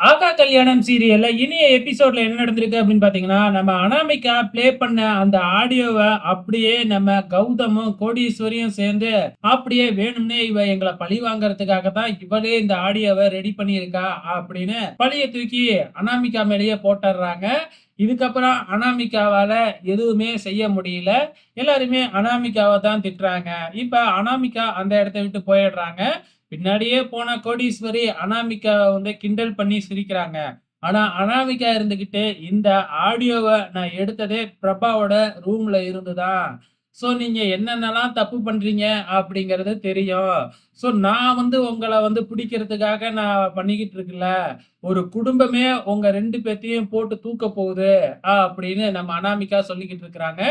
ஆகா கல்யாணம் சீரியல்ல இனிய எபிசோட்ல என்ன நடந்திருக்கு அப்படின்னு பாத்தீங்கன்னா, நம்ம அனாமிகா ப்ளே பண்ண அந்த ஆடியோவ அப்படியே நம்ம கௌதமும், கோடீஸ்வரியும் சேர்ந்து அப்படியே வேணும்னே இவ எங்கள பழி வாங்குறதுக்காக தான் இவளே இந்த ஆடியோவ ரெடி பண்ணியிருக்கா அப்படின்னு பழிய தூக்கி அனாமிகா மேலேயே போட்டுடுறாங்க. இதுக்கப்புறம் அனாமிகாவால எதுவுமே செய்ய முடியல. எல்லாருமே அனாமிகாவ தான் திட்டுறாங்க. இப்ப அனாமிகா அந்த இடத்த விட்டு போயிடுறாங்க. பின்னாடியே போன கோடீஸ்வரி அனாமிகாவ வந்து கிண்டல் பண்ணி சிரிக்கிறாங்க. ஆனா அனாமிகா இருந்துகிட்டு, இந்த ஆடியோவ நான் எடுத்ததே பிரபாவோட ரூம்ல இருந்து தான். ஸோ நீங்க என்னென்னலாம் தப்பு பண்றீங்க அப்படிங்கிறது தெரியும். ஸோ நான் வந்து உங்கள வந்து பிடிக்கிறதுக்காக நான் பண்ணிக்கிட்டு இருக்கல. ஒரு குடும்பமே உங்க 2 பேத்தையும் போட்டு தூக்க போகுது அப்படின்னு நம்ம அனாமிகா சொல்லிக்கிட்டு இருக்கிறாங்க.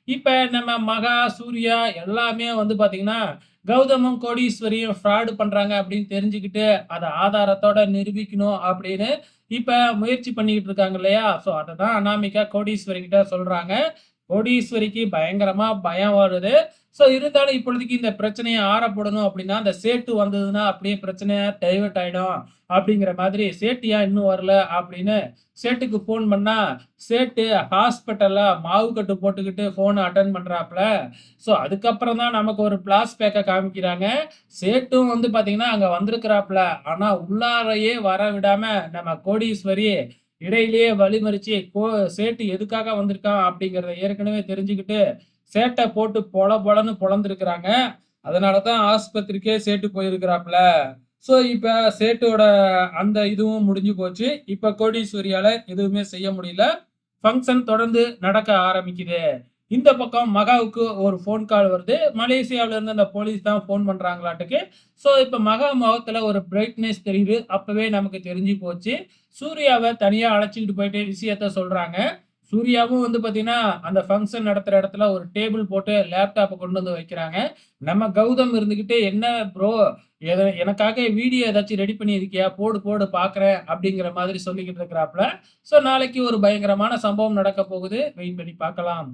இப்ப நம்ம மகா, சூர்யா எல்லாமே வந்து பாத்தீங்கன்னா, கௌதமும், கோடீஸ்வரியும் ஃப்ராடு பண்றாங்க அப்படின்னு தெரிஞ்சுக்கிட்டு, அத ஆதாரத்தோட நிரூபிக்கணும் அப்படின்னு இப்ப முயற்சி பண்ணிக்கிட்டு இருக்காங்க இல்லையா? ஸோ அததான் அனாமிகா கோடீஸ்வரி கிட்ட சொல்றாங்க. கோடீஸ்வரிக்கு பயங்கரமா பயம் வருது. ஸோ இருந்தாலும் இப்பொழுதைக்கு இந்த பிரச்சனைய ஆறப்போடணும் அப்படின்னா, அந்த சேட்டு வந்ததுன்னா அப்படியே பிரச்சனை டைவர்ட் ஆயிடும். அப்படிங்கிற மாதிரி சேட்டு ஏன் இன்னும் வரல அப்படின்னு சேட்டுக்கு ஃபோன் பண்ணா, சேட்டு ஹாஸ்பிட்டல்ல மாவு கட்டு போட்டுக்கிட்டு ஃபோன அட்டெண்ட் பண்றாப்ல. ஸோ அதுக்கப்புறம் தான் நமக்கு ஒரு ஃபிளாஷ்பேக்க காமிக்கிறாங்க. சேட்டும் வந்து பார்த்தீங்கன்னா, அங்க வந்திருக்கிறாப்ல. ஆனா உள்ளாரையே வர விடாம நம்ம கோடீஸ்வரி இடையிலேயே வழிமறிச்சு, சேட்டு எதுக்காக வந்திருக்கான் அப்படிங்கிறத ஏற்கனவே தெரிஞ்சுக்கிட்டு, சேட்ட போட்டு பொல பொலன்னு பொளந்திருக்கிறாங்க. அதனால தான் ஆஸ்பத்திரிக்கே சேட்டு போயிருக்கிறாப்ல. ஸோ இப்ப சேட்டோட அந்த இதுவும் முடிஞ்சு போச்சு. இப்ப கோடீஸ்வரியால எதுவுமே செய்ய முடியல. ஃபங்ஷன் தொடர்ந்து நடக்க ஆரம்பிக்குது. இந்த பக்கம் மகாவுக்கு ஒரு ஃபோன் கால் வருது. மலேசியாவுல இருந்து அந்த போலீஸ் தான் ஃபோன் பண்றாங்களாட்டுக்கு. ஸோ இப்ப மகா முகத்துல ஒரு பிரைட்னஸ் தெரியுது. அப்பவே நமக்கு தெரிஞ்சு போச்சு. சூர்யாவ தனியா அழைச்சுக்கிட்டு போயிட்டு விஷயத்த சொல்றாங்க. சூர்யாவும் வந்து பார்த்தீங்கன்னா, அந்த ஃபங்ஷன் நடத்துற இடத்துல ஒரு டேபிள் போட்டு லேப்டாப்ப கொண்டு வந்து வைக்கிறாங்க. நம்ம கௌதம் இருந்துகிட்டு, "என்ன ப்ரோ எனக்காக வீடியோ ஏதாச்சும் ரெடி பண்ணியிருக்கியா? போடு போடு பார்க்குறேன்." அப்படிங்கிற மாதிரி சொல்லிக்கிட்டு இருக்கிறாப்ல. ஸோ நாளைக்கு ஒரு பயங்கரமான சம்பவம் நடக்க போகுது. வெயிட் பண்ணி பார்க்கலாம்.